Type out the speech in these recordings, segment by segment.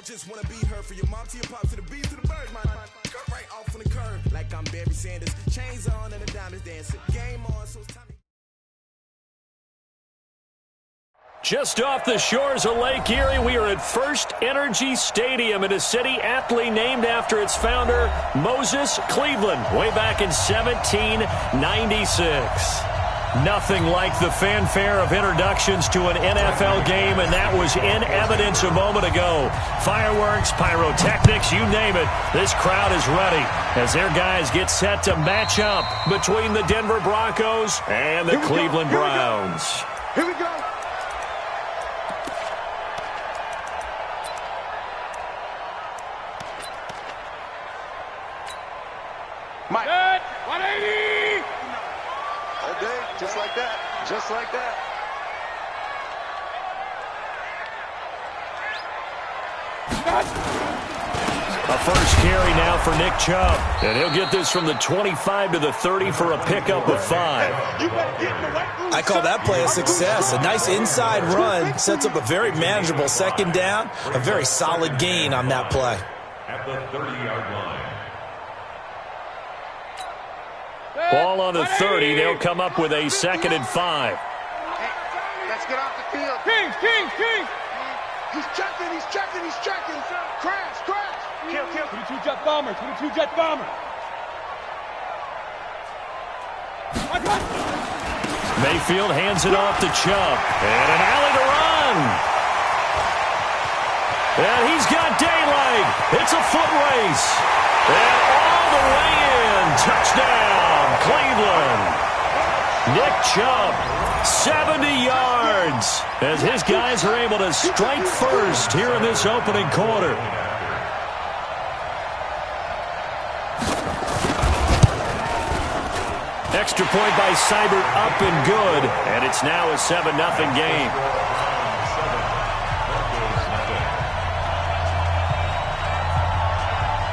just wanna be her, for your mom to your pop to the beat to the bird, my cut right off on the curb like I'm Barry Sanders. Chains on and the diamonds dancing. Game on, so it's time. Just off the shores of Lake Erie, we are at First Energy Stadium in a city aptly named after its founder, Moses Cleveland, way back in 1796. Nothing like the fanfare of introductions to an NFL game, and that was in evidence a moment ago. Fireworks, pyrotechnics, you name it. This crowd is ready as their guys get set to match up between the Denver Broncos and the Cleveland Browns. Here we go. Mike. 180. All day, just like that. Just like that. A first carry now for Nick Chubb. And he'll get this from the 25 to the 30 for a pickup of 5. I call that play a success. A nice inside run sets up a very manageable second down. A very solid gain on that play. At the 30-yard line. Ball on the 30. They'll come up with a 2nd and 5. Hey, let's get off the field. Kings. He's checking. Crash. Kill. 22 jet bomber. Mayfield hands it off to Chubb. And an alley to run. And he's got daylight. It's a foot race. And all the way in. Touchdown, Cleveland. Nick Chubb, 70 yards, as his guys are able to strike first here in this opening quarter. Extra point by Seibert, up and good, and it's now a 7-0 game.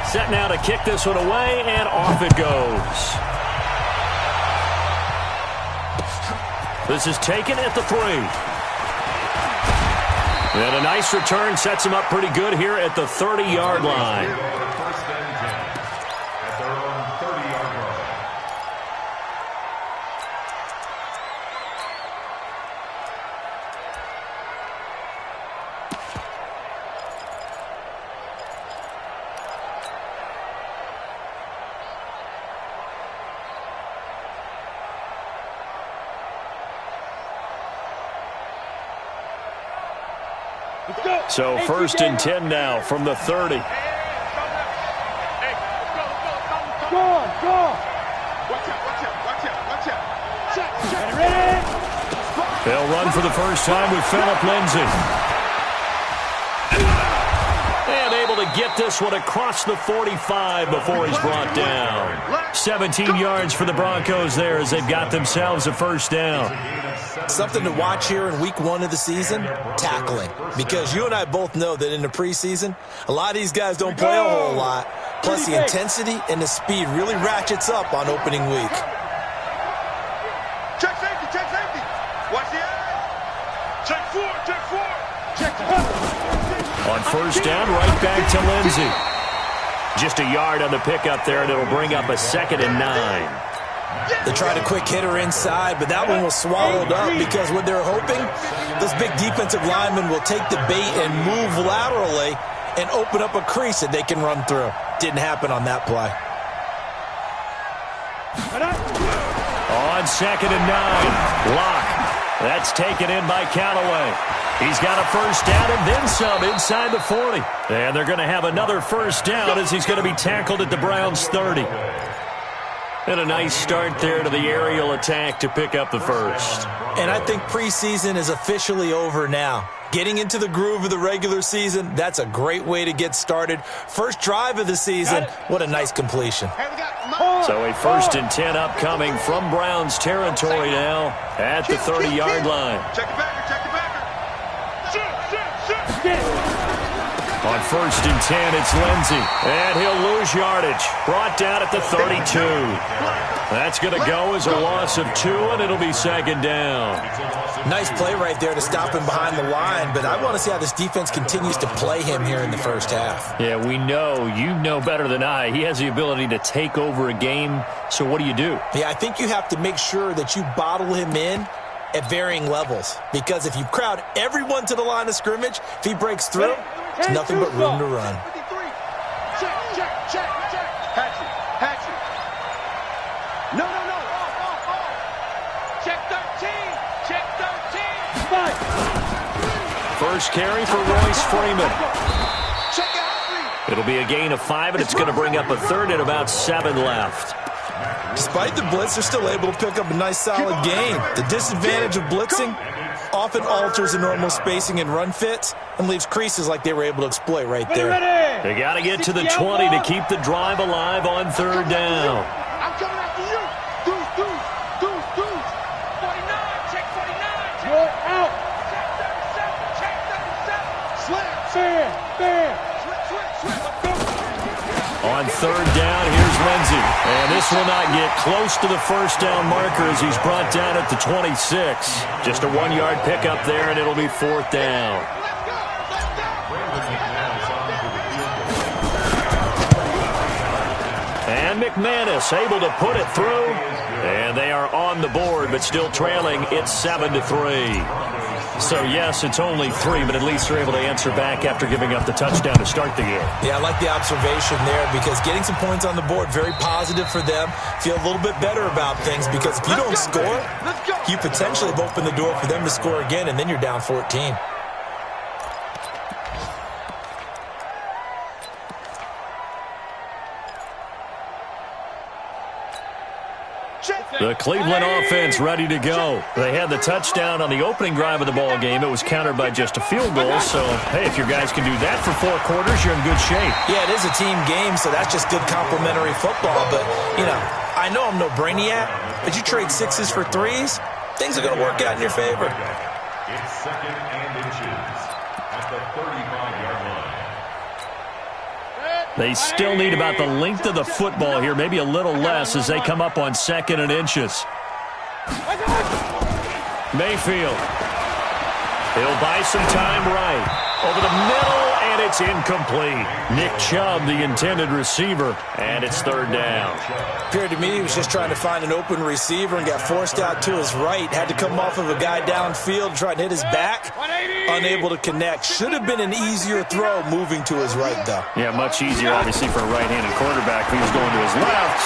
Set now to kick this one away, and off it goes. This is taken at the 3. And a nice return sets him up pretty good here at the 30-yard line. First and 10 at their own 30-yard line. So 1st and 10 now from the 30. Go. Watch out. Check. Ready. They'll run for the first time with Phillip Lindsay. And able to get this one across the 45 before he's brought down. 17 yards for the Broncos there as they've got themselves a first down. Something to watch here in week 1 of the season, tackling. Because you and I both know that in the preseason, a lot of these guys don't play a whole lot. Plus the intensity and the speed really ratchets up on opening week. Check safety. Watch the edge. Check 4. On first down, right back to Lindsay. Just a yard on the pickup there, and it'll bring up a 2nd and 9. They tried a quick hitter inside, but that one was swallowed up because what they're hoping, those big defensive linemen will take the bait and move laterally and open up a crease that they can run through. Didn't happen on that play. On 2nd and 9, Locke. That's taken in by Callaway. He's got a first down and then some inside the 40. And they're going to have another first down as he's going to be tackled at the Browns' 30. And a nice start there to the aerial attack to pick up the first. And I think preseason is officially over now. Getting into the groove of the regular season, that's a great way to get started. First drive of the season, what a nice completion. So a 1st and 10 upcoming from Browns territory now at the 30-yard line. Check it back. On 1st and 10, it's Lindsey. And he'll lose yardage. Brought down at the 32. That's going to go as a loss of 2, and it'll be 2nd down. Nice play right there to stop him behind the line, but I want to see how this defense continues to play him here in the first half. Yeah, we know. You know better than I. He has the ability to take over a game, so what do you do? Yeah, I think you have to make sure that you bottle him in at varying levels, because if you crowd everyone to the line of scrimmage, if he breaks through, it's nothing but room to run. Check. Hatchet. No. Check 13. First carry for Royce Freeman. Check out. It'll be a gain of 5, and it's going to bring up a 3rd and about 7 left. Despite the blitz, they're still able to pick up a nice, solid gain. The disadvantage of blitzing often alters the normal spacing and run fits and leaves creases like they were able to exploit right there. They got to get to the 20 to keep the drive alive on 3rd down. I'm coming after you. Deuce. 49. Check 49. You're out. Check 37. Slam. On 3rd down, here's Lindsey. And this will not get close to the first down marker as he's brought down at the 26. Just a 1-yard pickup there, and it'll be 4th down. And McManus able to put it through. And they are on the board, but still trailing. It's 7-3. So, yes, it's only 3, but at least they're able to answer back after giving up the touchdown to start the game. Yeah, I like the observation there because getting some points on the board, very positive for them. Feel a little bit better about things because if you don't score, you potentially have opened the door for them to score again, and then you're down 14. The Cleveland offense ready to go. They had the touchdown on the opening drive of the ball game. It was countered by just a field goal. So, hey, if your guys can do that for 4 quarters, you're in good shape. Yeah, it is a team game, so that's just good complementary football. But, I know I'm no brainiac, but you trade 6s for 3s, things are going to work out in your favor. It's 2nd and inches at the 35-yard line. They still need about the length of the football here, maybe a little less as they come up on 2nd and inches. Mayfield. He'll buy some time right. Over the middle, and it's incomplete. Nick Chubb, the intended receiver, and it's 3rd down. Appeared to me he was just trying to find an open receiver and got forced out to his right. Had to come off of a guy downfield, try to hit his back. Unable to connect. Should have been an easier throw moving to his right, though. Yeah, much easier, obviously, for a right-handed quarterback. If he was going to his left,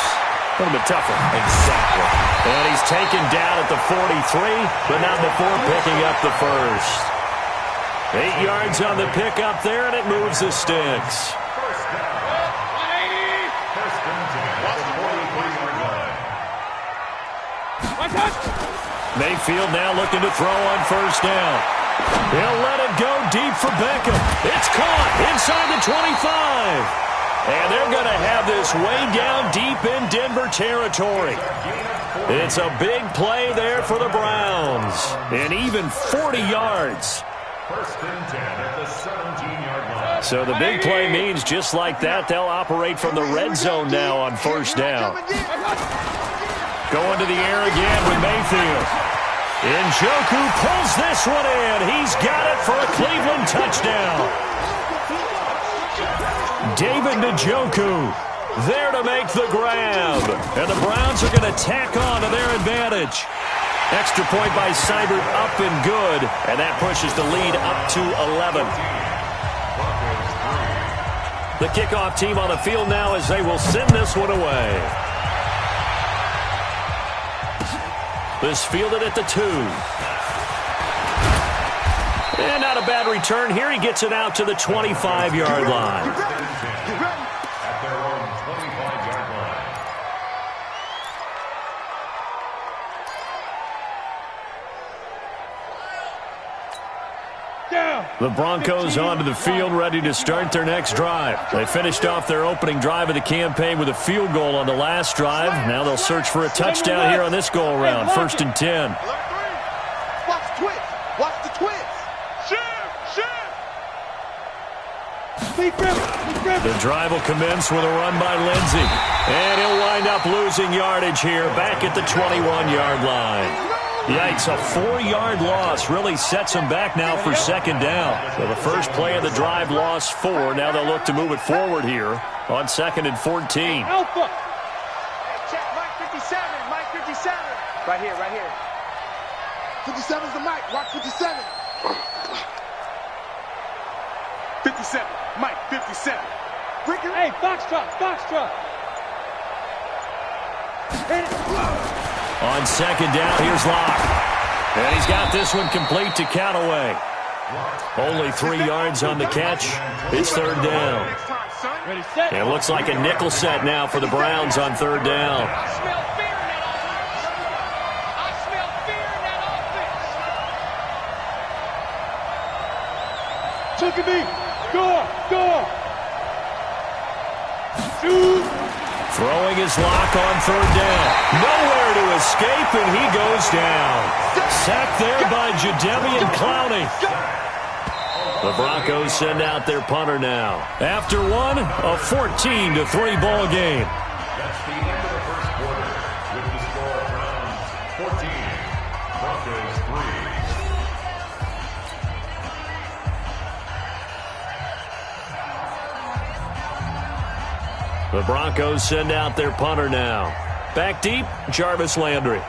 a little bit tougher. Exactly. And he's taken down at the 43, but not before picking up the first. 8 yards on the pickup there, and it moves the sticks. First down. 180. First and 10 at the 43-yard line. Mayfield now looking to throw on 1st down. He'll let it go deep for Beckham. It's caught inside the 25. And they're going to have this way down deep in Denver territory. It's a big play there for the Browns. And even 40 yards. First and 10 at the 17-yard line. So the big play means just like that, they'll operate from the red zone now on 1st down. Going to the air again with Mayfield. Njoku pulls this one in. He's got it for a Cleveland touchdown. David Njoku there to make the grab. And the Browns are going to tack on to their advantage. Extra point by Seibert up and good. And that pushes the lead up to 11. The kickoff team on the field now as they will send this one away. This fielded at the 2. And not a bad return here. He gets it out to the 25-yard line. At their own 25-yard line. The Broncos onto the field, ready to start their next drive. They finished off their opening drive of the campaign with a field goal on the last drive. Now they'll search for a touchdown here on this go-around. 1st and 10. Watch the twist. Watch the twist. Shoot. The drive will commence with a run by Lindsey. And he'll wind up losing yardage here back at the 21-yard line. Yikes, a 4-yard loss really sets them back now for second down. So the first play of the drive lost 4. Now they'll look to move it forward here on 2nd and 14. Alpha. Check Mike 57. Mike 57. Right here, right here. 57's the mic. Watch 57. 57. Mike 57. Hey, Foxtrot, Foxtrot. On second down, here's Locke. And he's got this one complete to Callaway. Only 3 yards on the catch. It's third down. It looks like a nickel set now for the Browns on third down. I smell fear in that offense. I smell fear in that offense. Took a beat. Score, score. Shoot. Throwing his Lock on third down. Nowhere to escape, and he goes down. Sacked there by Jadeveon Clowney. The Broncos send out their punter now. After one, a 14-3 ball game. That's the end of the first quarter. With the score, Browns 14, Broncos 3. The Broncos send out their punter now. Back deep, Jarvis Landry.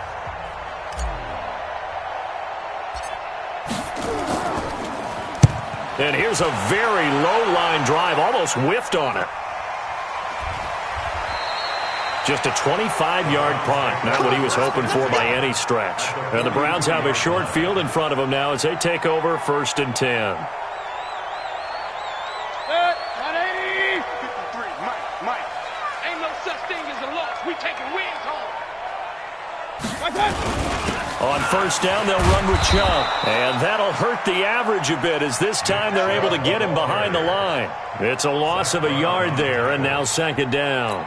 And here's a very low-line drive, almost whiffed on it. Just a 25-yard punt, not what he was hoping for by any stretch. And the Browns have a short field in front of them now as they take over 1st and 10. On first down, they'll run with Chubb. And that'll hurt the average a bit as this time they're able to get him behind the line. It's a loss of a yard there, and now second down.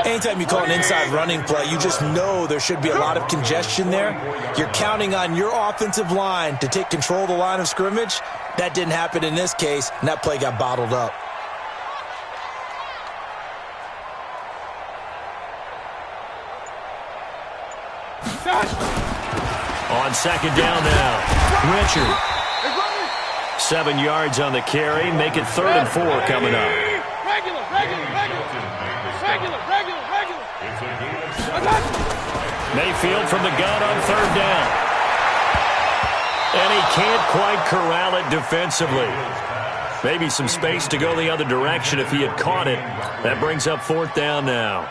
Anytime you call an inside running play, you just know there should be a lot of congestion there. You're counting on your offensive line to take control of the line of scrimmage. That didn't happen in this case, and that play got bottled up. On second down now, Richard. 7 yards on the carry. Make it 3rd and 4 coming up. Mayfield from the gun on third down. And he can't quite corral it defensively. Maybe some space to go the other direction if he had caught it. That brings up 4th down now.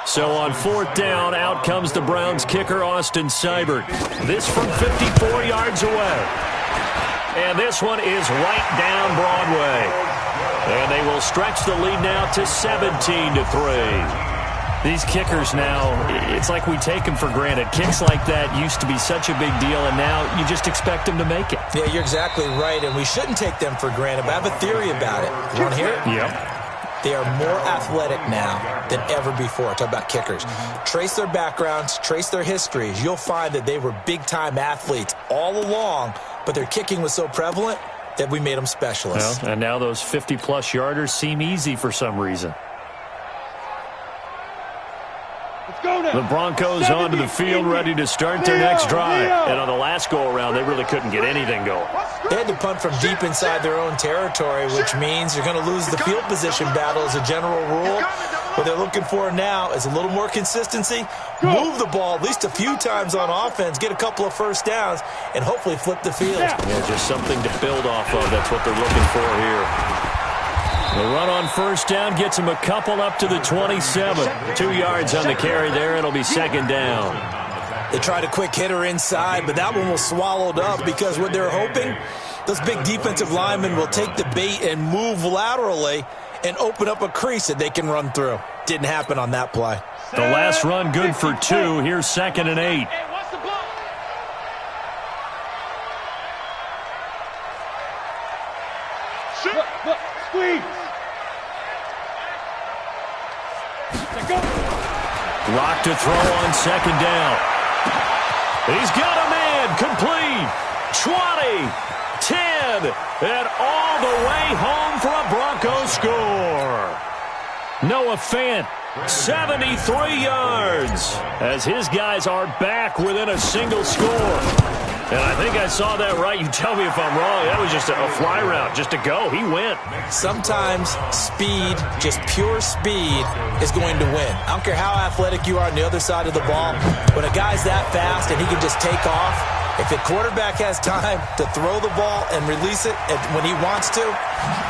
So on 4th down, out comes the Browns kicker, Austin Seibert. This from 54 yards away. And this one is right down Broadway. And they will stretch the lead now to 17-3. These kickers now, it's like we take them for granted. Kicks like that used to be such a big deal, and now you just expect them to make it. Yeah, you're exactly right, and we shouldn't take them for granted. But I have a theory about it. You want to hear it? Yep. They are more athletic now than ever before. Talk about kickers. Trace their backgrounds, trace their histories. You'll find that they were big-time athletes all along, but their kicking was so prevalent that we made them specialists. Well, and now those 50-plus yarders seem easy for some reason. The Broncos onto the field ready to start their next drive. And on the last go-around, they really couldn't get anything going. They had to punt from deep inside their own territory, which means you're going to lose the field position battle as a general rule. What they're looking for now is a little more consistency, move the ball at least a few times on offense, get a couple of first downs, and hopefully flip the field. Yeah, just something to build off of. That's what they're looking for here. The run on first down gets him a couple up to the 27. 2 yards on the carry there. It'll be second down. They tried a quick hitter inside, but that one was swallowed up because what they're hoping, those big defensive linemen will take the bait and move laterally and open up a crease that they can run through. Didn't happen on that play. The last run good for 2. Here's 2nd and 8. Squeeze. Lock to throw on second down. He's got a man complete. 20. 10, and all the way home for a Broncos score. Noah Fant, 73 yards, as his guys are back within a single score. And I think I saw that right. You tell me if I'm wrong. That was just a fly route, just to go. He went. Sometimes speed, just pure speed, is going to win. I don't care how athletic you are on the other side of the ball. When a guy's that fast and he can just take off, if the quarterback has time to throw the ball and release it when he wants to,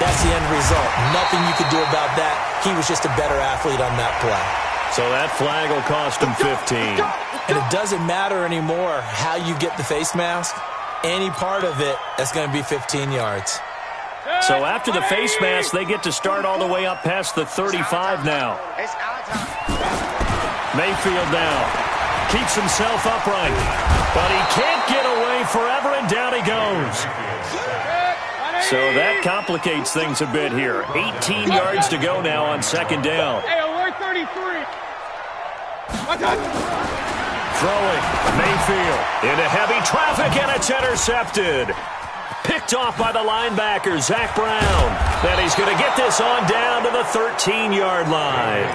that's the end result. Nothing you could do about that. He was just a better athlete on that play. So that flag will cost him 15. And it doesn't matter anymore how you get the face mask. Any part of it is going to be 15 yards. So after the face mask, they get to start all the way up past the 35 now. Mayfield now keeps himself upright, but he can't get away forever, and down he goes. So that complicates things a bit here. 18 yards to go now on second down. Hey, alert 33. Throwing, Mayfield into heavy traffic, and it's intercepted. Picked off by the linebacker, Zach Brown. Then he's going to get this on down to the 13-yard line.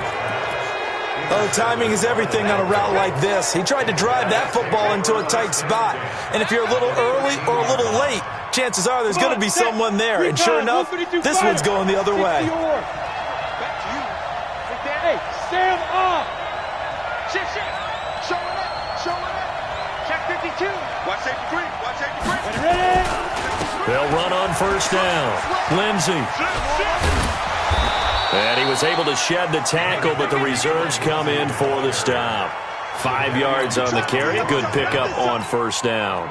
Oh, timing is everything on a route like this. He tried to drive that football into a tight spot. And if you're a little early or a little late, chances are there's going to be someone there. And sure enough, this one's going the other way. Hey, stand up. Shit. Showing it. Check 52. Watch safety three. Ready? They'll run on first down. Lindsey. And he was able to shed the tackle, but the reserves come in for the stop. 5 yards on the carry. Good pickup on first down.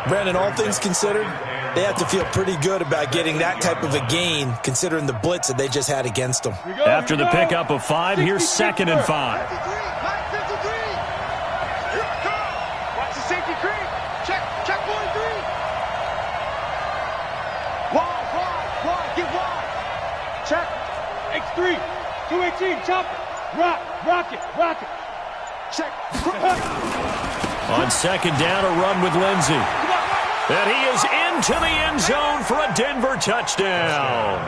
Brandon, all things considered, they have to feel pretty good about getting that type of a gain, considering the blitz that they just had against them. After the pickup of 5, here's 2nd and 5. Watch the safety creep. Check 43. Wide. Get wide. Check. X3. 218. Chop it. Rock it. Check. On second down, a run with Lindsey. And he is into the end zone for a Denver touchdown.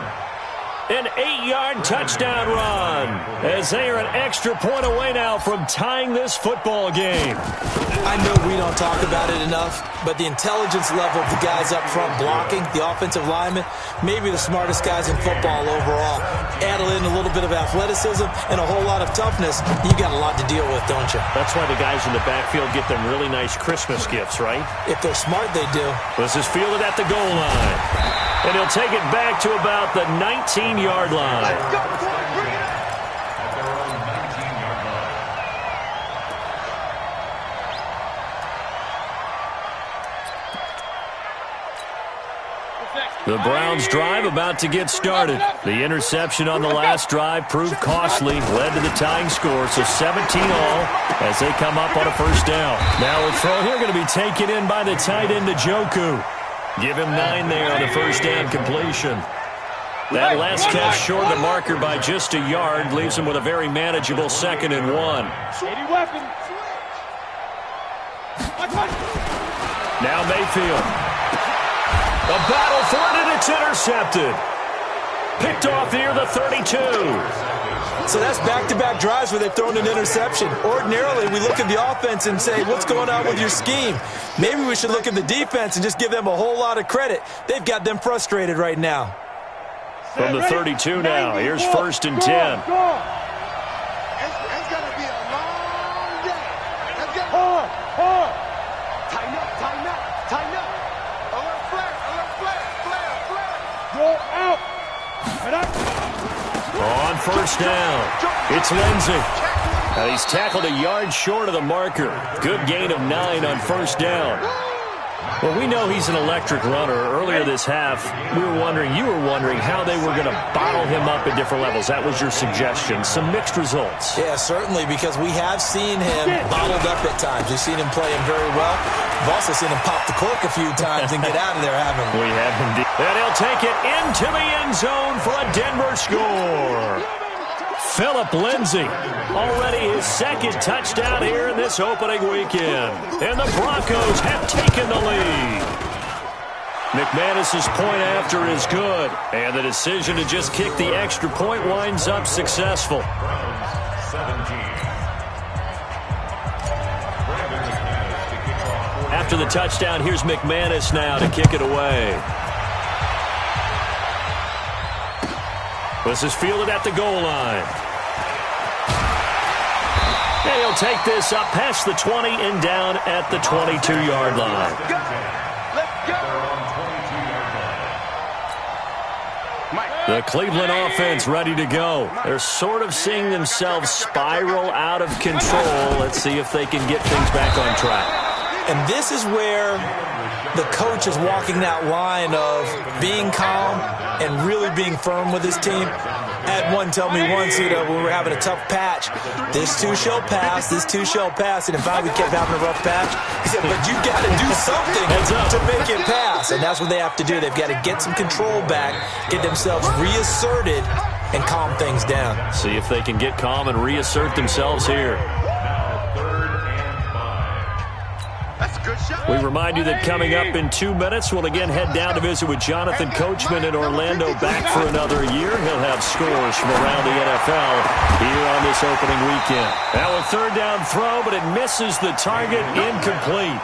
An 8-yard touchdown run, as they are an extra point away now from tying this football game. I know we don't talk about it enough, but the intelligence level of the guys up front blocking, the offensive linemen, maybe the smartest guys in football overall. Add in a little bit of athleticism and a whole lot of toughness, you got a lot to deal with, don't you? That's why the guys in the backfield get them really nice Christmas gifts, right? If they're smart, they do. This is fielded at the goal line. And he'll take it back to about the 19-yard line. Let's go, boy. Bring it up. The Browns' drive about to get started. The interception on the last drive proved costly, led to the tying score, so 17 all as they come up on a first down. Now a throw here going to be taken in by the tight end, Njoku. Give him 9 there on the first down completion. That last catch short of the marker by just a yard leaves him with a very manageable 2nd and 1. 80 weapons. Now Mayfield. The battle for it, and it's intercepted. Picked off near the 32. So that's back-to-back drives where they've thrown an interception. Ordinarily, we look at the offense and say, what's going on with your scheme? Maybe we should look at the defense and just give them a whole lot of credit. They've got them frustrated right now. From the 32 now, here's 1st and 10. It's going to be a long day. Let's get hard. Tighten up. Alert flare. Go out. On first down, it's Lindsey. Now he's tackled a yard short of the marker. Good gain of 9 on first down. Well, we know he's an electric runner. Earlier this half, you were wondering how they were going to bottle him up at different levels. That was your suggestion. Some mixed results. Yeah, certainly, because we have seen him bottled up at times. We've seen him playing very well. We've also seen him pop the cork a few times and get out of there, haven't we? We have indeed. And he'll take it into the end zone for a Denver score. Phillip Lindsay, already his 2nd touchdown here in this opening weekend. And the Broncos have taken the lead. McManus's point after is good, and the decision to just kick the extra point winds up successful. Browns 17. After the touchdown, here's McManus now to kick it away. This is fielded at the goal line. And he'll take this up past the 20 and down at the 22-yard line. The Cleveland offense ready to go. They're sort of seeing themselves spiral out of control. Let's see if they can get things back on track. And this is where the coach is walking that line of being calm and really being firm with his team. I had one tell me once, when we were having a tough patch, this too shall pass, this too shall pass. And in fact, we kept having a rough patch. He said, but you got to do something to make it pass. And that's what they have to do. They've got to get some control back, get themselves reasserted, and calm things down. See if they can get calm and reassert themselves here. We remind you that coming up in 2 minutes, we'll again head down to visit with Jonathan Coachman in Orlando, back for another year. He'll have scores from around the NFL here on this opening weekend. Now a third down throw, but it misses the target, incomplete.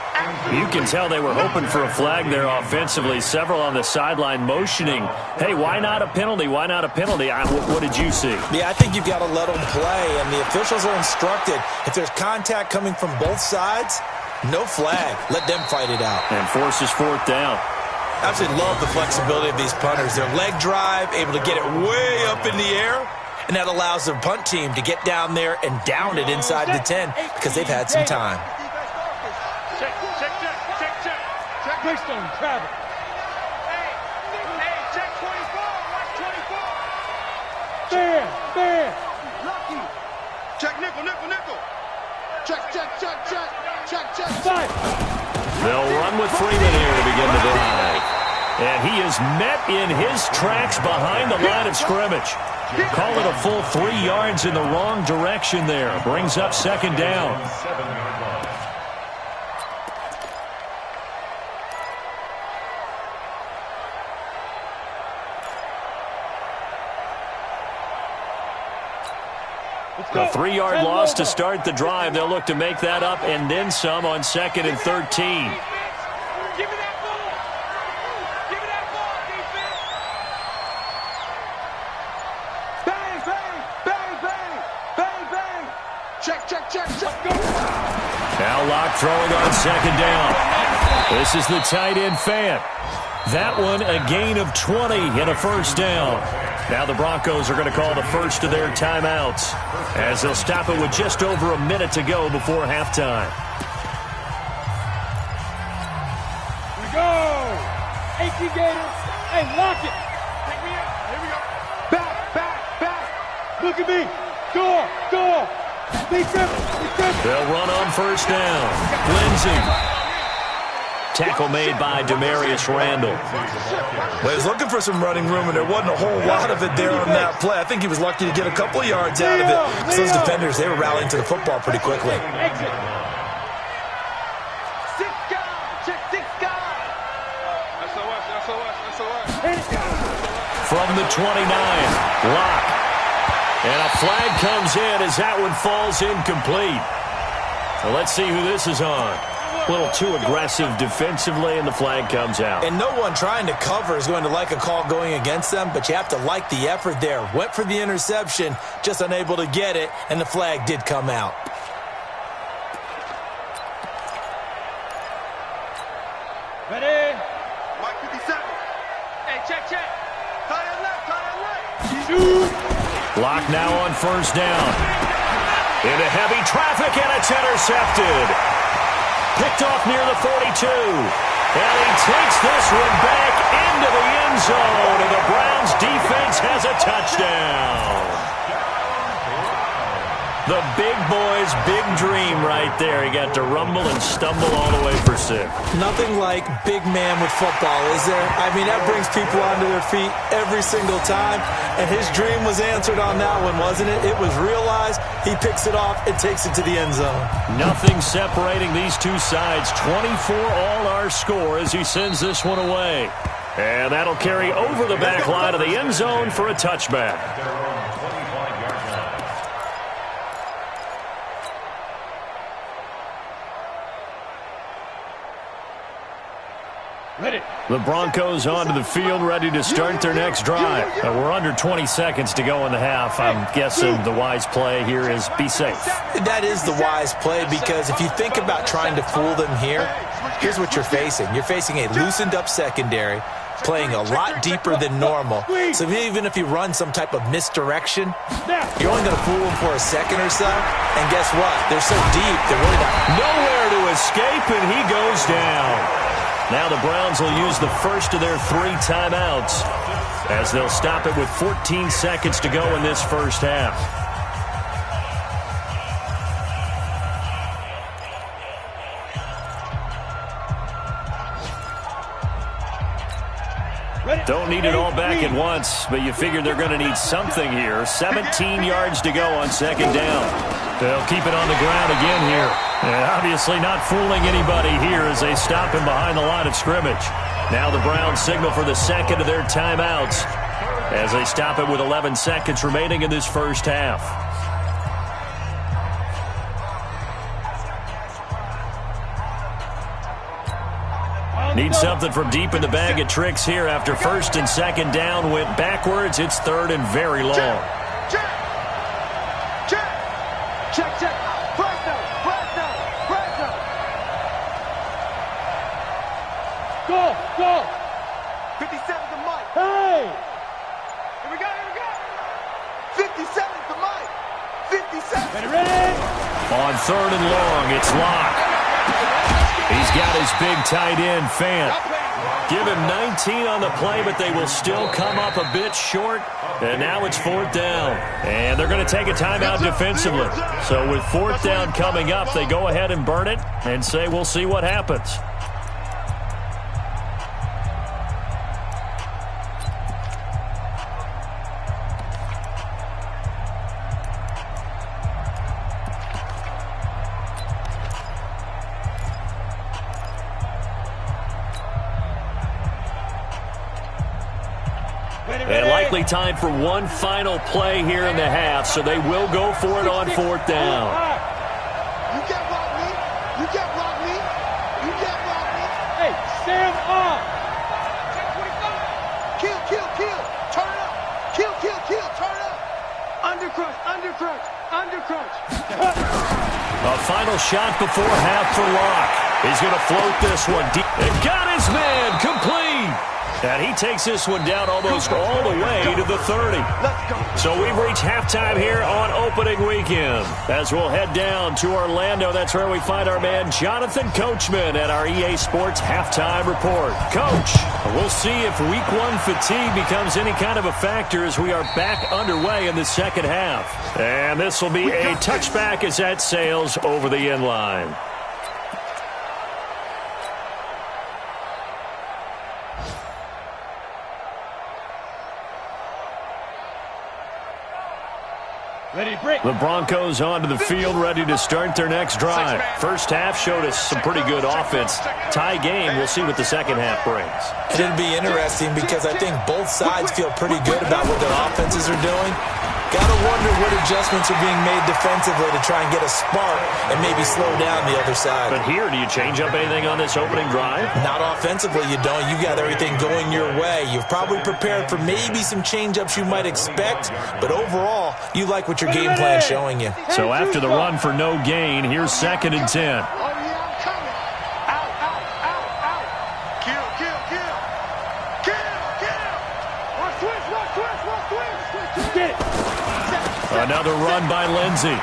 You can tell they were hoping for a flag there offensively. Several on the sideline motioning, hey, why not a penalty? Why not a penalty? What did you see? Yeah, I think you've got to let them play, and the officials are instructed, if there's contact coming from both sides, no flag. Let them fight it out. And forces fourth down. I absolutely love the flexibility of these punters. Their leg drive, able to get it way up in the air, and that allows the punt team to get down there and down it inside the 10 because they've had some time. Check. Please don't grab it. Hey, check 24. Watch 24. Fair. Lucky. Check nickel. Check. Five. They'll run with Freeman here to begin the drive. And he is met in his tracks behind the line of scrimmage. Call it a full 3 yards in the wrong direction there. Brings up second down. A 3-yard loss to start the drive. They'll look to make that up and then some on 2nd and 13. Give me that ball. Defense. Bang. Check. Go. Now Locke throwing on 2nd down. This is the tight end Fant. That one a gain of 20 and a first down. Now the Broncos are going to call the first of their timeouts as they'll stop it with just over a minute to go before halftime. Here we go. 18 Gators. Hey, lock it. Pick me up. Here we go. Back. Look at me. Go. Be careful. They'll run on first down. Lindsey. Tackle made by Demarius Randall. Well, he was looking for some running room, and there wasn't a whole lot of it there on that play. I think he was lucky to get a couple of yards out of it. Because those defenders, they were rallying to the football pretty quickly. Exit. 6 guys. Check 6 guys. SOS. From the 29, Locke. And a flag comes in as that one falls incomplete. So let's see who this is on. A little too aggressive defensively, and the flag comes out. And no one trying to cover is going to like a call going against them, but you have to like the effort there. Went for the interception, just unable to get it, and the flag did come out. Ready? Mike 57. Hey, check. Tie it left. Shoot. Locke now on first down. Into heavy traffic, and it's intercepted. Picked off near the 42. And he takes this one back into the end zone, and the Browns defense has a touchdown. The big boy's big dream right there. He got to rumble and stumble all the way for 6. Nothing like big man with football, is there? I mean, that brings people onto their feet every single time, and his dream was answered on that one, wasn't it? It was realized. He picks it off and takes it to the end zone. Nothing separating these two sides. 24 all our score as he sends this one away. And that'll carry over the back line of the end zone for a touchback. The Broncos onto the field, ready to start their next drive. We're under 20 seconds to go in the half. I'm guessing the wise play here is be safe. That is the wise play, because if you think about trying to fool them here, here's what you're facing. You're facing a loosened up secondary, playing a lot deeper than normal. So even if you run some type of misdirection, you're only going to fool them for a second or so. And guess what? They're so deep, they're really not. Nowhere to escape, and he goes down. Now the Browns will use the first of their 3 timeouts as they'll stop it with 14 seconds to go in this first half. Don't need it all back at once, but you figure they're going to need something here. 17 yards to go on second down. They'll keep it on the ground again here. And obviously not fooling anybody here as they stop him behind the line of scrimmage. Now the Browns signal for the second of their timeouts as they stop it with 11 seconds remaining in this first half. Need something from deep in the bag of tricks here after first and second down went backwards. It's third and very long. Check. Go. 57's the mic. Hey. Here we go. 57's the mic. 57. Ready? On third and long, it's Locke. He's got his big tight end, Fant. Give him 19 on the play, but they will still come up a bit short. And now it's 4th down. And they're going to take a timeout defensively. So with 4th down coming up, they go ahead and burn it and say we'll see what happens. And likely time for one final play here in the half, so they will go for it on 4th down. You can't block me. Hey, stand up. Kill. Turn up. Kill. Turn up. Undercrunch. A final shot before half for Locke. He's going to float this one deep. And got his man complete. And he takes this one down almost all the way to the 30. So we've reached halftime here on opening weekend. As we'll head down to Orlando, that's where we find our man Jonathan Coachman at our EA Sports Halftime Report. Coach, we'll see if Week 1 fatigue becomes any kind of a factor as we are back underway in the second half. And this will be a touchback as that sails over the end line. The Broncos onto the field, ready to start their next drive. First half showed us some pretty good offense. Tie game, we'll see what the second half brings. It'll be interesting because I think both sides feel pretty good about what their offenses are doing. Got to wonder what adjustments are being made defensively to try and get a spark and maybe slow down the other side. But here, do you change up anything on this opening drive? Not offensively, you don't. You got everything going your way. You've probably prepared for maybe some change-ups you might expect, but overall, you like what your game plan's showing you. So after the run for no gain, here's 2nd and 10. Another run by Lindsey.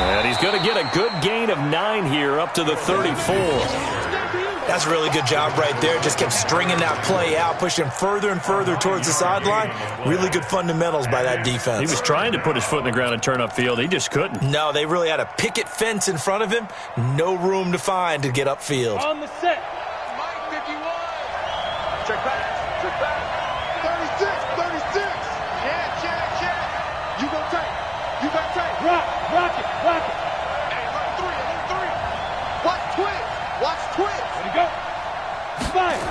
And he's going to get a good gain of 9 here up to the 34. That's a really good job right there. Just kept stringing that play out, pushing further and further towards the sideline. Really good fundamentals by that defense. He was trying to put his foot in the ground and turn upfield. He just couldn't. No, they really had a picket fence in front of him. No room to find to get upfield. On the set. Mike 51. Check back. Check back. 36. Check. You go tight. Rock it. Hey, run three. Watch twist. Ready, go. Fire.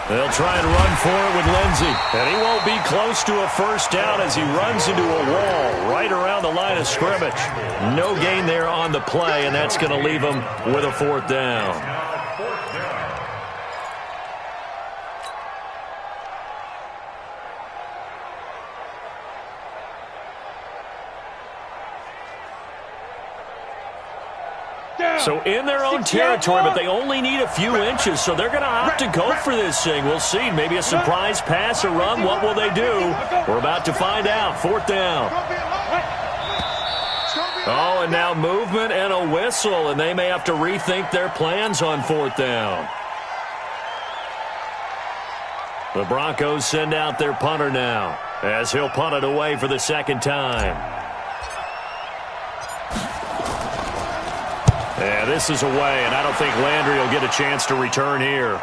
They'll try and run for it with Lindsey. And he won't be close to a first down as he runs into a wall right around the line of scrimmage. No gain there on the play, and that's going to leave him with a fourth down. So in their own territory, but they only need a few inches, so they're going to opt to go for this thing. We'll see. Maybe a surprise pass or run. What will they do? We're about to find out. Fourth down. Oh, and now movement and a whistle, and they may have to rethink their plans on fourth down. The Broncos send out their punter now, as he'll punt it away for the second time. Yeah, this is away, and I don't think Landry will get a chance to return here.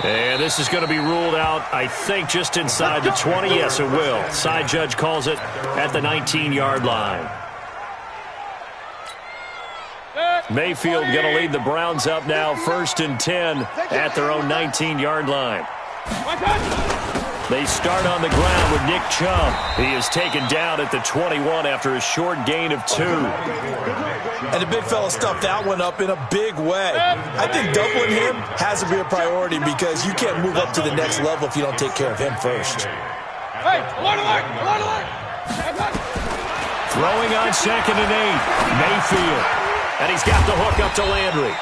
And this is going to be ruled out, I think, just inside the 20. Yes, it will. Side judge calls it at the 19-yard line. Mayfield going to lead the Browns up now, 1st and 10 at their own 19-yard line. They start on the ground with Nick Chubb. He is taken down at the 21 after a short gain of 2. And the big fella stuffed that one up in a big way. I think doubling him has to be a priority because you can't move up to the next level if you don't take care of him first. Hey, alert. Throwing on 2nd and 8. Mayfield. And he's got the hook up to Landry.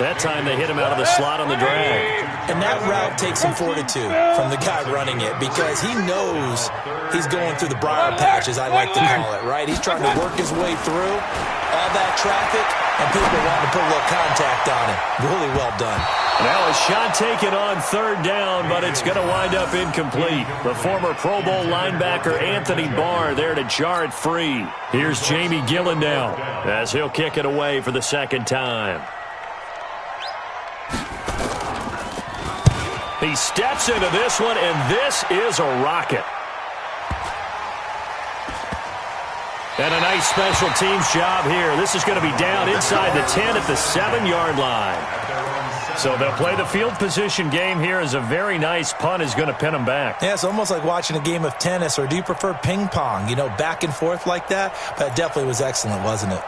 That time they hit him out of the slot on the drag. And that route takes some fortitude from the guy running it because he knows he's going through the briar patch, as I like to call it, right? He's trying to work his way through all that traffic, and people want to put a little contact on him. Really well done. Now a shot taken on 3rd down, but it's going to wind up incomplete. The former Pro Bowl linebacker Anthony Barr there to jar it free. Here's Jamie Gillen now as he'll kick it away for the second time. He steps into this one, and this is a rocket. And a nice special teams job here. This is going to be down inside the 10 at the 7-yard line. So they'll play the field position game here as a very nice punt is going to pin them back. Yeah, it's almost like watching a game of tennis, or do you prefer ping pong? You know, back and forth like that? But it definitely was excellent, wasn't it?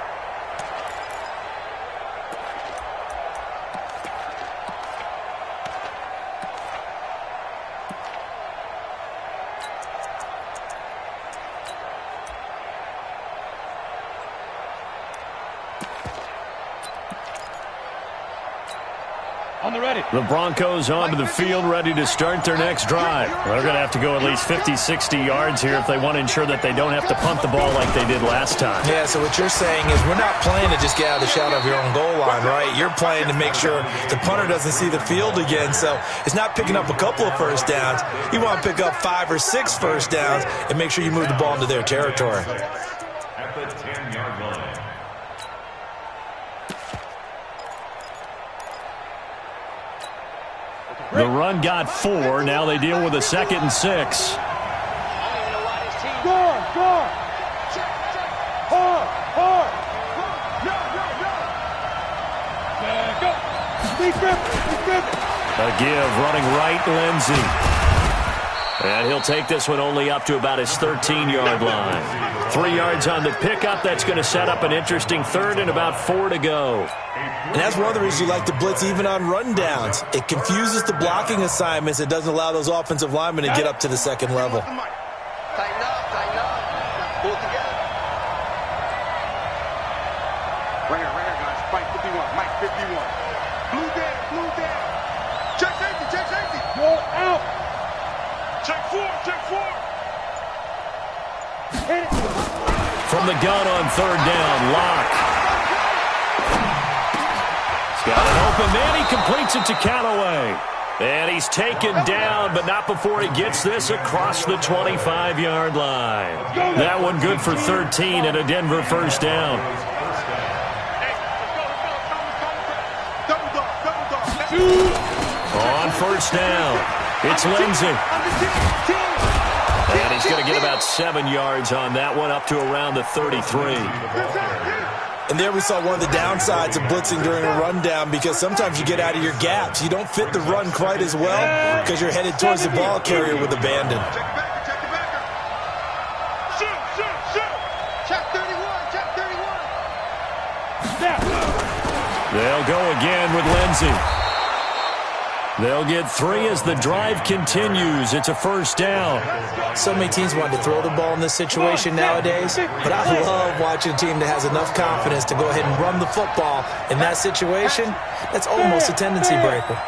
The Broncos onto the field, ready to start their next drive. They're going to have to go at least 50, 60 yards here if they want to ensure that they don't have to punt the ball like they did last time. Yeah, so what you're saying is we're not playing to just get out of the shadow of your own goal line, right? You're playing to make sure the punter doesn't see the field again. So it's not picking up a couple of first downs. You want to pick up 5 or 6 first downs and make sure you move the ball into their territory. At the 10-yard line. The run got 4. Now they deal with a 2nd and 6. Score. Hard. A give running right, Lindsey. And he'll take this one only up to about his 13-yard line. 3 yards on the pickup. That's going to set up an interesting 3rd and about 4 to go. And that's one of the reasons you like to blitz even on rundowns. It confuses the blocking assignments. It doesn't allow those offensive linemen to get up to the second level. Tighten up. Pull it together. Right here, guys. Mike 51. Blue down. Check safety. Go out. Check 4. Hit it. From the gun on 3rd down, Locke. Got an open man. He completes it to Callaway. And he's taken down, but not before he gets this across the 25-yard line. That one good for 13 and a Denver first down. On first down, it's Lindsey. And he's going to get about 7 yards on that one, up to around the 33. And there we saw one of the downsides of blitzing during a rundown, because sometimes you get out of your gaps. You don't fit the run quite as well because you're headed towards the ball carrier with abandon. They'll go again with Lindsey. They'll get 3 as the drive continues. It's a first down. So many teams want to throw the ball in this situation nowadays, but I love watching a team that has enough confidence to go ahead and run the football. In that situation, that's almost a tendency breaker.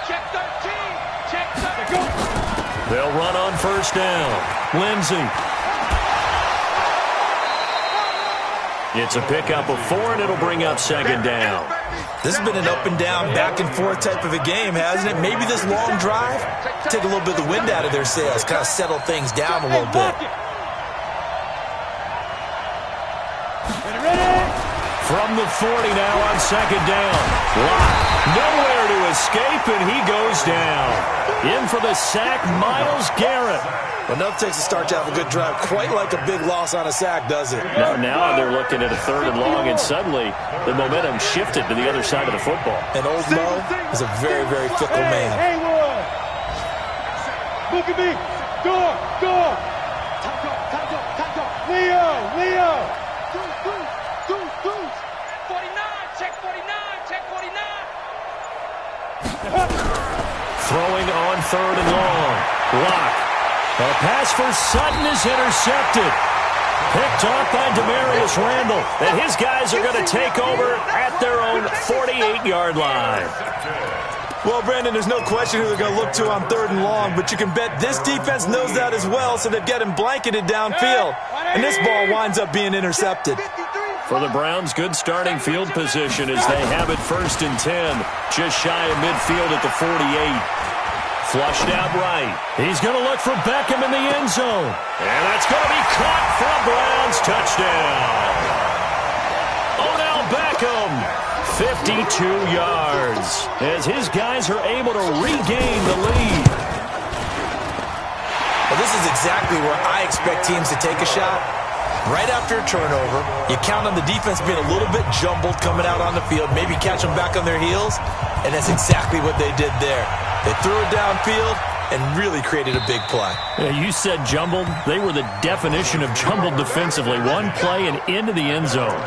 Check 13. Check 13. They'll run on first down. Lindsey. It's a pickup of 4, and it'll bring up second down. This has been an up-and-down, back-and-forth type of a game, hasn't it? Maybe this long drive, take a little bit of the wind out of their sails, kind of settle things down a little bit. From the 40 now on second down. Lock, nowhere to escape, and he goes down. In for the sack, Myles Garrett. Well, nothing takes a start to have a good drive, quite like a big loss on a sack, does it? Now they're looking at a 3rd and long, and suddenly the momentum shifted to the other side of the football. And old Mo is a very, very fickle man. Hey, look at me. Door. Taco. Leo. Deuce. 49. Check 49. Check 49. Throwing on 3rd and long. Lock. A pass for Sutton is intercepted. Picked off by Demarius Randall. And his guys are going to take over at their own 48-yard line. Well, Brandon, there's no question who they're going to look to on 3rd and long, but you can bet this defense knows that as well, so they've got him blanketed downfield. And this ball winds up being intercepted. For the Browns, good starting field position as they have it 1st and 10. Just shy of midfield at the 48. Flushed out right. He's going to look for Beckham in the end zone. And that's going to be caught for a Browns touchdown. Odell Beckham, 52 yards, as his guys are able to regain the lead. Well, this is exactly where I expect teams to take a shot. Right after a turnover, you count on the defense being a little bit jumbled coming out on the field, maybe catch them back on their heels, and that's exactly what they did there. They threw it downfield and really created a big play. Yeah, you said jumbled. They were the definition of jumbled defensively. One play and into the end zone.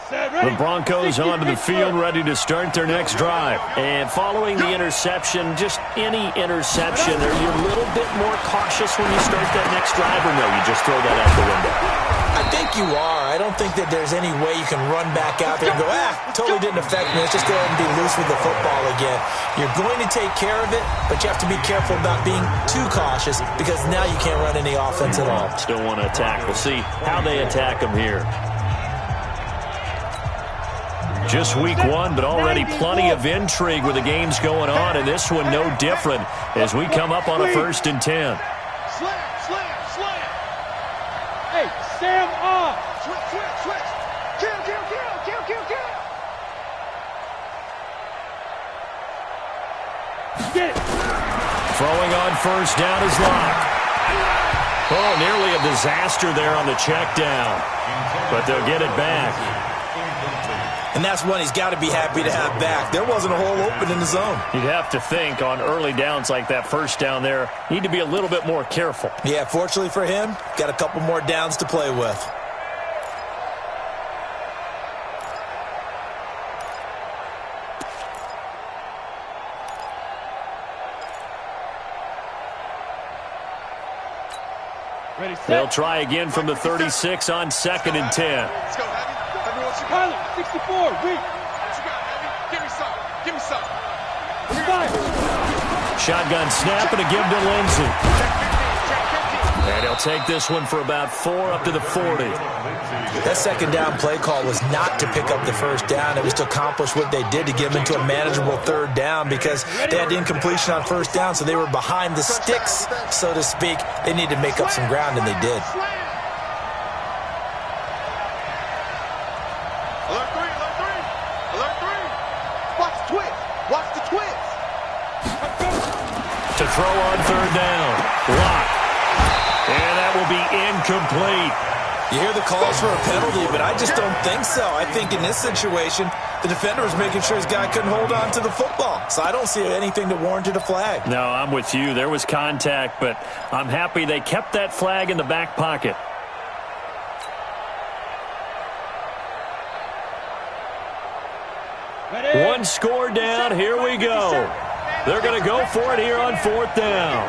The Broncos onto the field, ready to start their next drive. And following the interception, just any interception, are you a little bit more cautious when you start that next drive, or no, you just throw that out the window? I think you are. I don't think that there's any way you can run back out there and go, totally didn't affect me. Let's just go ahead and be loose with the football again. You're going to take care of it, but you have to be careful about being too cautious, because now you can't run any offense at all. Still want to attack. We'll see how they attack them here. Just week 1, but already plenty of intrigue with the games going on, and this one no different as we come up on a 1st and 10. Slam. Hey, Sam off. Switch. Kill. Get it. Throwing on first down is Lock. Oh, nearly a disaster there on the check down, but they'll get it back. And that's one he's got to be happy to have back. There wasn't a hole open in the zone. You'd have to think on early downs like that first down there, need to be a little bit more careful. Yeah, fortunately for him, got a couple more downs to play with. They'll try again from the 36 on 2nd and 10. Let's go, Heavy. Heavy, what you got? Pilot, 64, weak. What you got, Heavy? Give me some. Give me some. Shotgun snap and a give to Lindsey. And he'll take this one for about 4 up to the 40. That second down play call was not to pick up the first down. It was to accomplish what they did to get them into a manageable third down because they had incompletion on first down, so they were behind the sticks, so to speak. They needed to make up some ground, and they did. Alert 3, alert 3. Alert 3. Watch the twist. Watch the twist. To throw on third down. Lock. And that will be incomplete. You hear the calls for a penalty, but I just don't think so. I think in this situation, the defender was making sure his guy couldn't hold on to the football. So I don't see anything that warranted a flag. No, I'm with you. There was contact, but I'm happy they kept that flag in the back pocket. One score down. Here we go. They're going to go for it here on 4th down.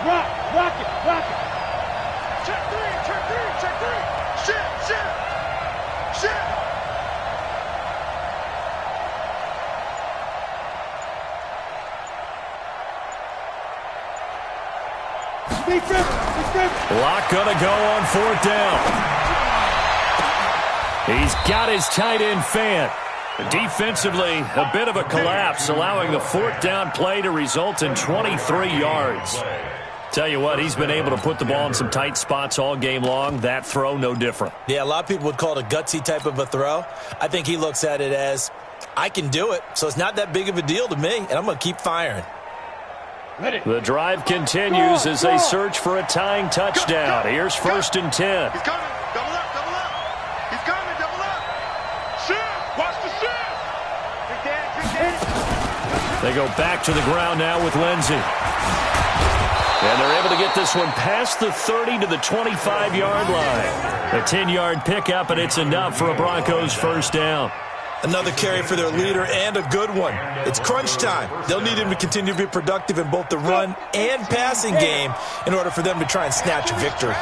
Rock it, rock it. Check 3, check 3, check 3. Shit, shit. Shit. Big grip. Lock going to go on 4th down. He's got his tight end fan. Defensively, a bit of a collapse, allowing the 4th down play to result in 23 yards. Tell you what, he's been able to put the ball in some tight spots all game long. That throw, no different. Yeah, a lot of people would call it a gutsy type of a throw. I think he looks at it as, I can do it, so it's not that big of a deal to me, and I'm going to keep firing. The drive continues as they search for a tying touchdown. Here's 1st and 10. He's coming. Double up, double up. He's coming, double up. Shit. Watch the shit. They go back to the ground now with Lindsey. And they're able to get this one past the 30 to the 25-yard line. A 10-yard pickup, and it's enough for a Broncos first down. Another carry for their leader, and a good one. It's crunch time. They'll need him to continue to be productive in both the run and passing game in order for them to try and snatch a victory.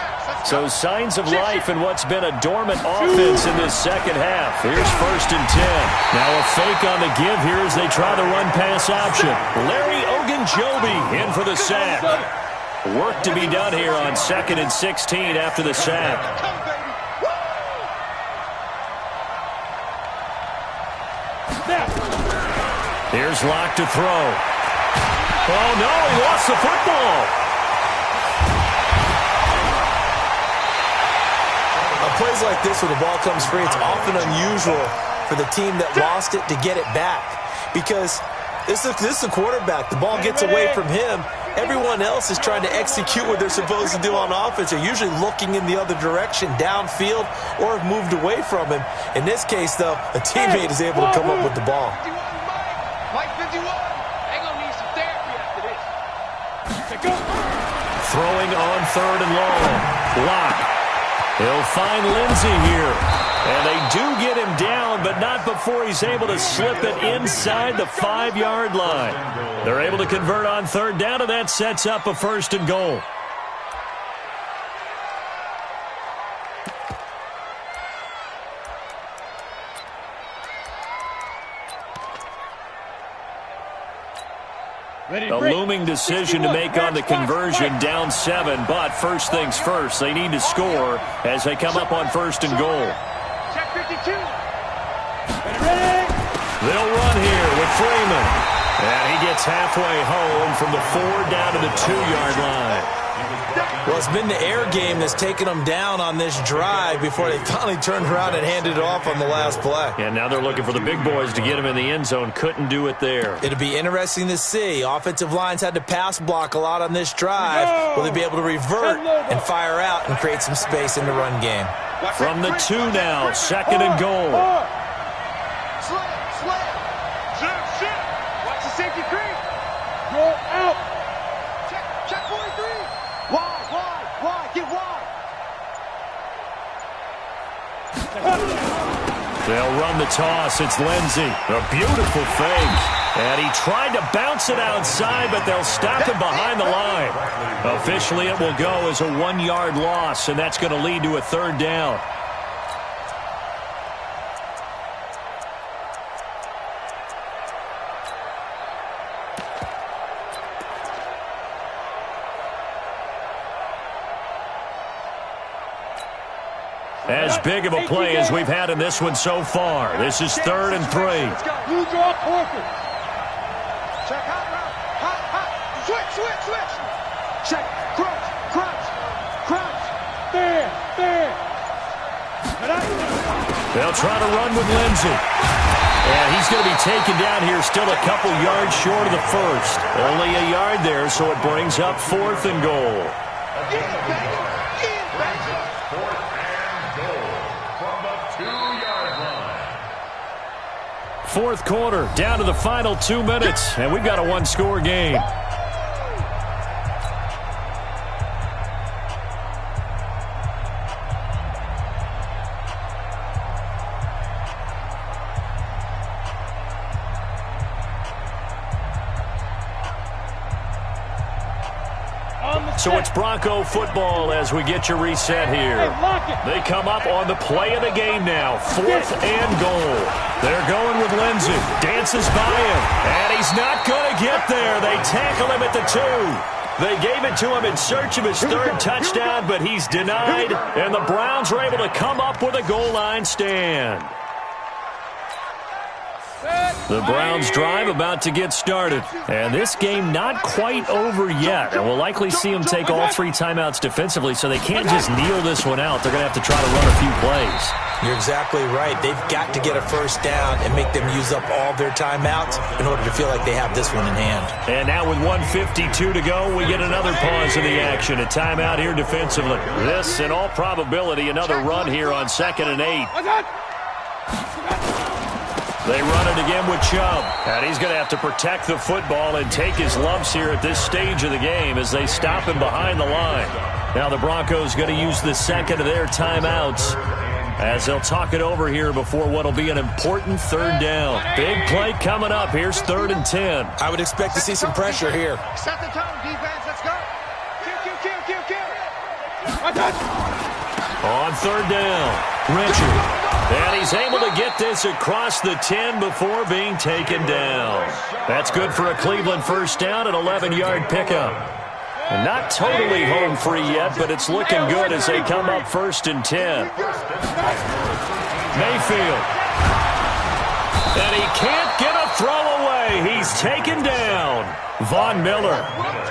So signs of life in what's been a dormant offense in this second half. Here's 1st and 10. Now a fake on the give here as they try the run-pass option. Larry Ogunjobi in for the sack. Work to be done here on 2nd and 16 after the sack. Here's Locke to throw. Oh, no, he lost the football. On plays like this where the ball comes free, it's often unusual for the team that lost it to get it back. Because this is the quarterback. The ball gets away from him. Everyone else is trying to execute what they're supposed to do on offense. They're usually looking in the other direction, downfield, or have moved away from him. In this case, though, a teammate is able to come up with the ball. Mike 51. They gonna need some therapy after this. Throwing on 3rd and long. Lock. He'll find Lindsey here. And they do get him down, but not before he's able to slip it inside the 5-yard line. They're able to convert on 3rd down, and that sets up a 1st and goal. A looming decision to make on the conversion, down 7, but first things first, they need to score as they come up on 1st and goal. Check 52. They'll run here with Freeman. And he gets halfway home from the 4 down to the 2-yard line. Well, it's been the air game that's taken them down on this drive before they finally turned around and handed it off on the last play. And now they're looking for the big boys to get him in the end zone. Couldn't do it there. It'll be interesting to see. Offensive lines had to pass block a lot on this drive. Will they be able to revert and fire out and create some space in the run game? From the 2 now, 2nd and goal. Watch the safety creep. Go out. Check 43. Wide. Get wide. They'll run the toss. It's Lindsey. A beautiful fake. And he tried to bounce it outside, but they'll stop him behind the line. Officially, it will go as a 1-yard loss, and that's going to lead to a 3rd down. As big of a play as we've had in this one so far. This is 3rd and 3. You draw corker. Check hot route. Hot. Switch. Check. Crunch. There. They'll try to run with Lindsey. And he's going to be taken down here still a couple yards short of the first. Only a yard there, so it brings up 4th and goal. Fourth quarter, down to the final 2 minutes, and we've got a 1-score game. So it's Bronco football as we get you reset here. They come up on the play of the game now. 4th and goal. They're going with Lindsey. Dances by him. And he's not going to get there. They tackle him at the 2. They gave it to him in search of his 3rd touchdown, but he's denied. And the Browns are able to come up with a goal line stand. The Browns drive about to get started. And this game not quite over yet. And we'll likely see them take all 3 timeouts defensively, so they can't just kneel this one out. They're going to have to try to run a few plays. You're exactly right. They've got to get a first down and make them use up all their timeouts in order to feel like they have this one in hand. And now with 1:52 to go, we get another pause in the action. A timeout here defensively. This, in all probability, another run here on 2nd and 8. They run it again with Chubb. And he's going to have to protect the football and take his lumps here at this stage of the game as they stop him behind the line. Now the Broncos going to use the second of their timeouts as they'll talk it over here before what will be an important 3rd down. Big play coming up. Here's 3rd and 10. I would expect to see some pressure here. Set the tone, defense. Let's go. Kill. On 3rd down, Richard. And he's able to get this across the 10 before being taken down. That's good for a Cleveland first down, an 11-yard pickup. And not totally home free yet, but it's looking good as they come up 1st and 10. Mayfield. And he can't get a throw away. He's taken down. Von Miller.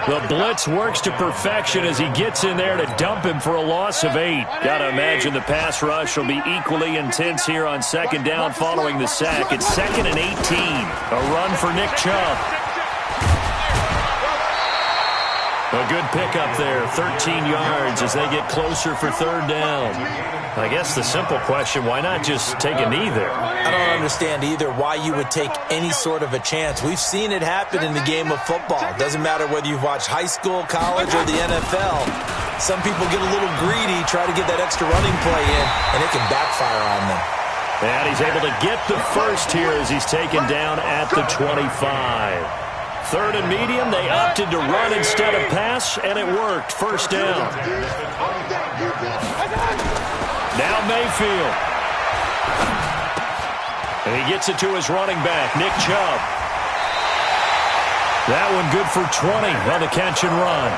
The blitz works to perfection as he gets in there to dump him for a loss of 8. Got to imagine the pass rush will be equally intense here on 2nd down following the sack. It's 2nd and 18. A run for Nick Chubb. A good pickup there, 13 yards as they get closer for 3rd down. I guess the simple question, why not just take a knee there? I don't understand either why you would take any sort of a chance. We've seen it happen in the game of football. It doesn't matter whether you've watched high school, college, or the NFL. Some people get a little greedy, try to get that extra running play in, and it can backfire on them. And he's able to get the first here as he's taken down at the 25. 3rd and medium, they opted to run instead of pass, and it worked. First down. Now Mayfield. And he gets it to his running back, Nick Chubb. That one good for 20 on the catch and run.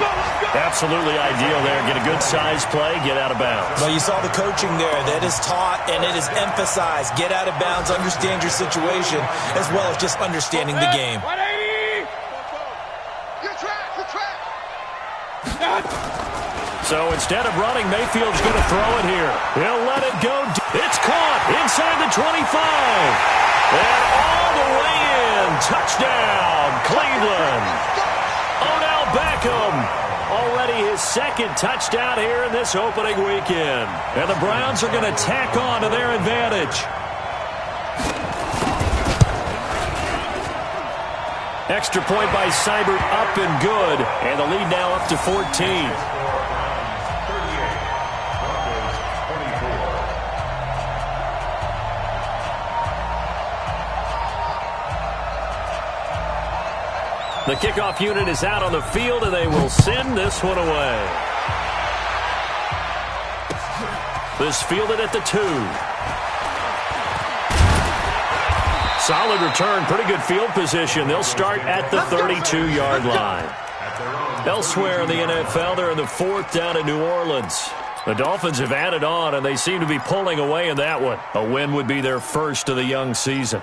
Absolutely ideal there. Get a good size play, get out of bounds. Well, you saw the coaching there. That is taught and it is emphasized. Get out of bounds, understand your situation, as well as just understanding the game. So instead of running, Mayfield's going to throw it here. He'll let it go. It's caught inside the 25. And all the way in. Touchdown, Cleveland. Odell Beckham. Already his 2nd touchdown here in this opening weekend. And the Browns are going to tack on to their advantage. Extra point by Seibert up and good. And the lead now up to 14. The kickoff unit is out on the field, and they will send this one away. This fielded at the 2. Solid return, pretty good field position. They'll start at the 32-yard line. Elsewhere in the NFL, they're in the 4th down in New Orleans. The Dolphins have added on, and they seem to be pulling away in that one. A win would be their first of the young season.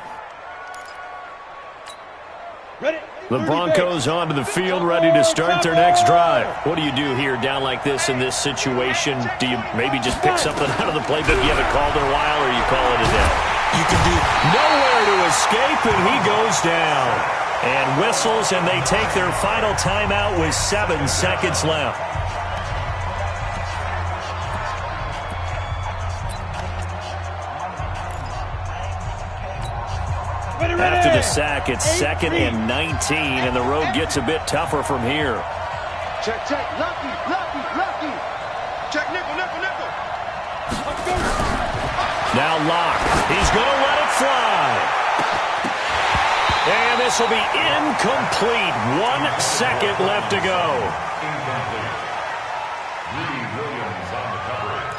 The Broncos onto the field, ready to start their next drive. What do you do here down like this in this situation? Do you maybe just pick something out of the playbook you haven't called in a while, or you call it a day? You can do nowhere to escape, and he goes down. And whistles, and they take their final timeout with 7 seconds left. After the sack, it's 2nd and 19, and the road gets a bit tougher from here. Check, lucky. Check, nickel. Now Locke, he's going to let it fly. And this will be incomplete. 1 second left to go. Incomplete. Lee Williams on the coverage.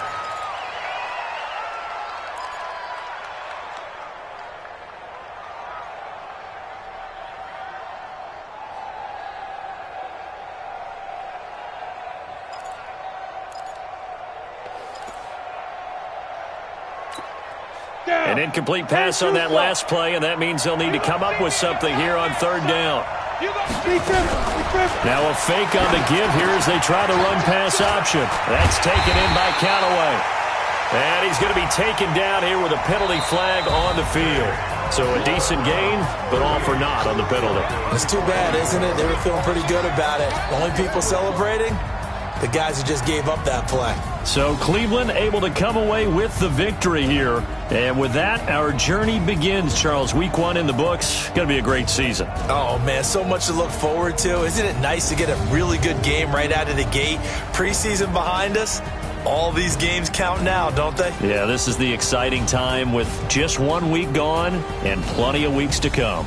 An incomplete pass on that last play, and that means they'll need to come up with something here on 3rd down. Now a fake on the give here as they try the run-pass option. That's taken in by Callaway. And he's going to be taken down here with a penalty flag on the field. So a decent gain, but all for naught on the penalty. It's too bad, isn't it? They were feeling pretty good about it. Only people celebrating? The guys who just gave up that play. So Cleveland able to come away with the victory here. And with that, our journey begins, Charles. Week 1 in the books. Going to be a great season. Oh, man, so much to look forward to. Isn't it nice to get a really good game right out of the gate? Preseason behind us. All these games count now, don't they? Yeah, this is the exciting time with just 1 week gone and plenty of weeks to come.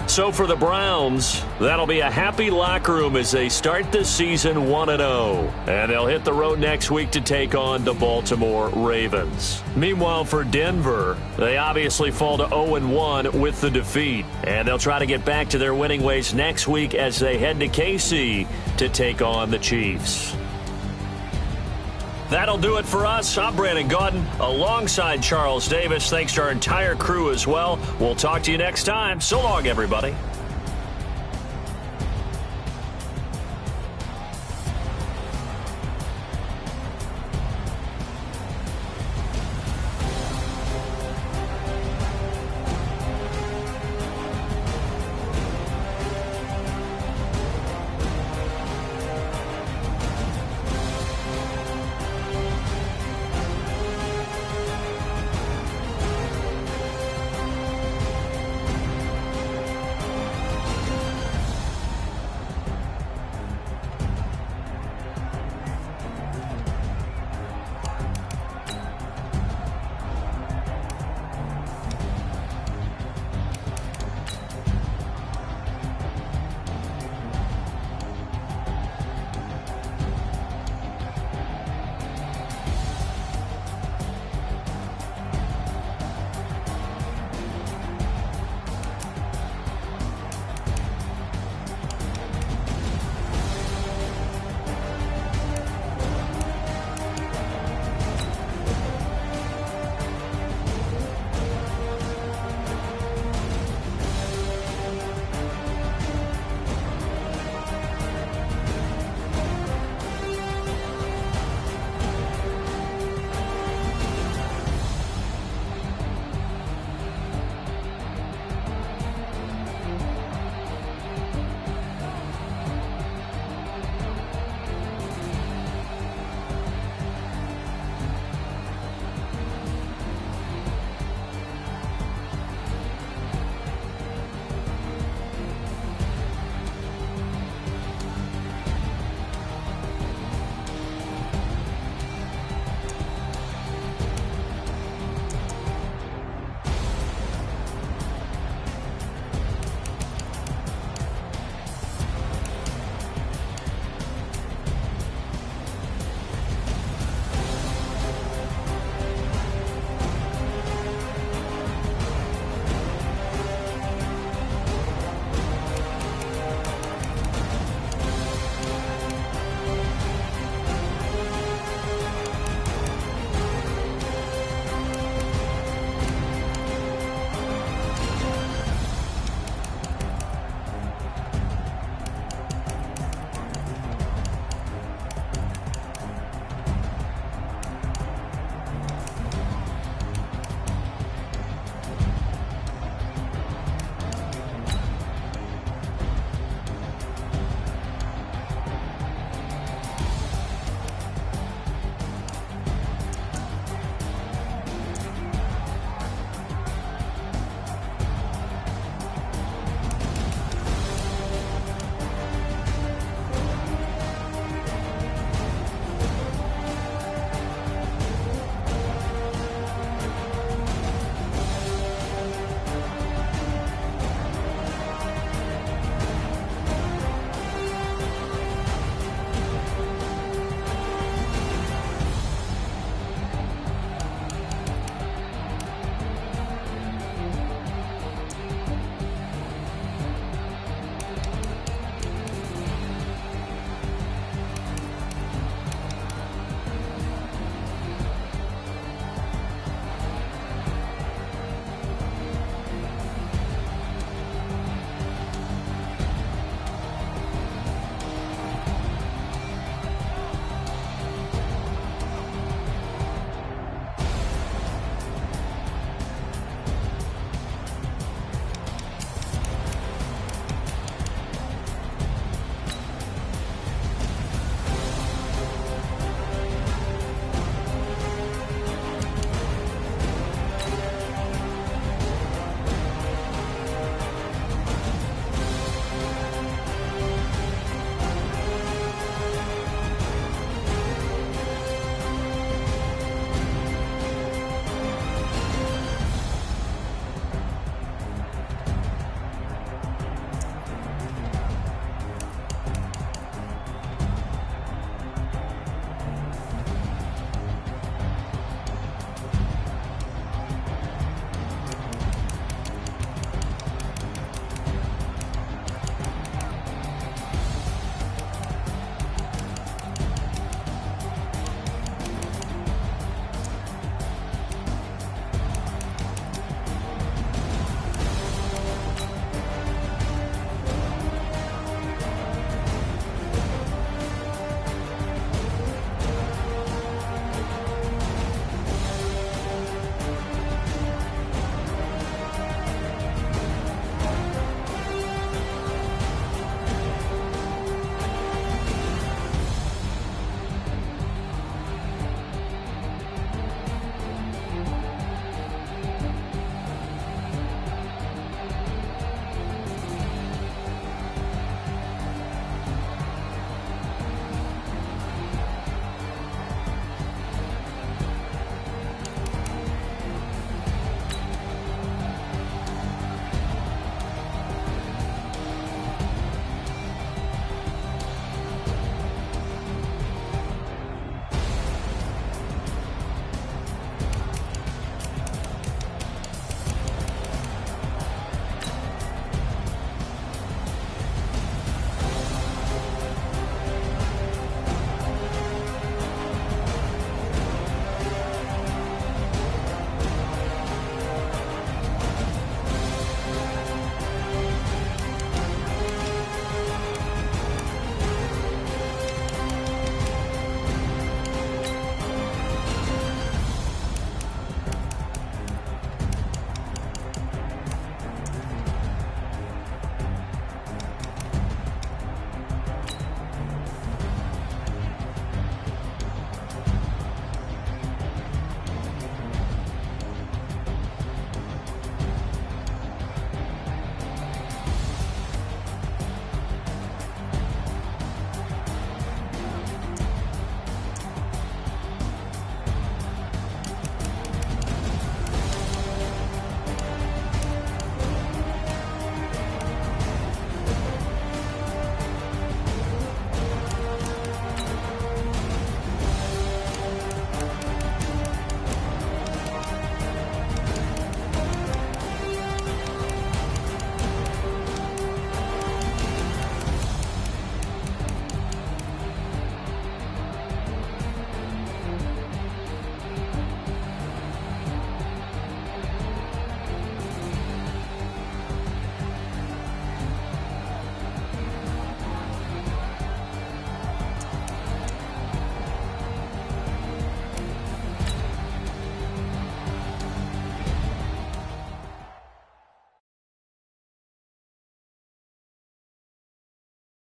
So for the Browns, that'll be a happy locker room as they start this season 1-0. And they'll hit the road next week to take on the Baltimore Ravens. Meanwhile, for Denver, they obviously fall to 0-1 with the defeat. And they'll try to get back to their winning ways next week as they head to KC to take on the Chiefs. That'll do it for us. I'm Brandon Gaudin alongside Charles Davis. Thanks to our entire crew as well. We'll talk to you next time. So long, everybody.